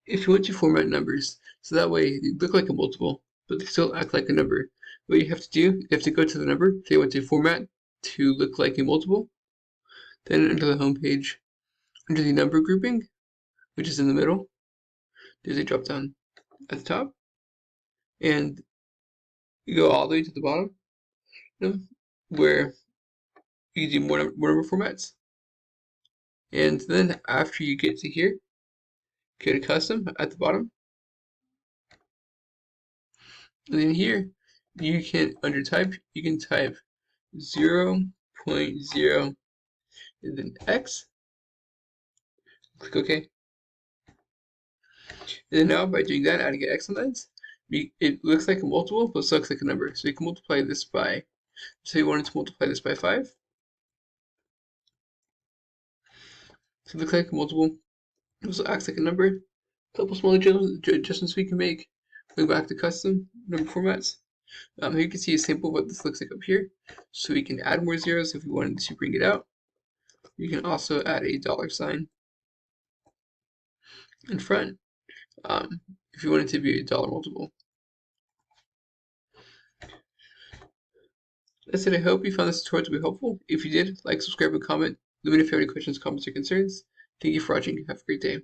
if you want to format numbers, so that way they look like a multiple, but they still act like a number, what you have to do, you have to go to the number that you want to format to look like a multiple. Then under the home page, under the number grouping, which is in the middle, there's a drop down at the top, and you go all the way to the bottom, where you can do more number formats. And then after you get to here, go to custom at the bottom. And then here, you can, under type, you can type 0.0 and then X. Click OK. And then now by doing that, adding an X on that, it looks like a multiple, but it looks like a number. So you can multiply this by, so you wanted to multiply this by 5. So it looks like a multiple. It also acts like a number. A couple small adjustments we can make. Going back to custom number formats. Here you can see a sample of what this looks like up here. So we can add more zeros if we wanted to bring it out. You can also add a $sign in front if you want it to be a dollar multiple. That's it. I hope you found this tutorial to be helpful. If you did, like, subscribe, and comment. Let me know if you have any questions, comments, or concerns. Thank you for watching. Have a great day.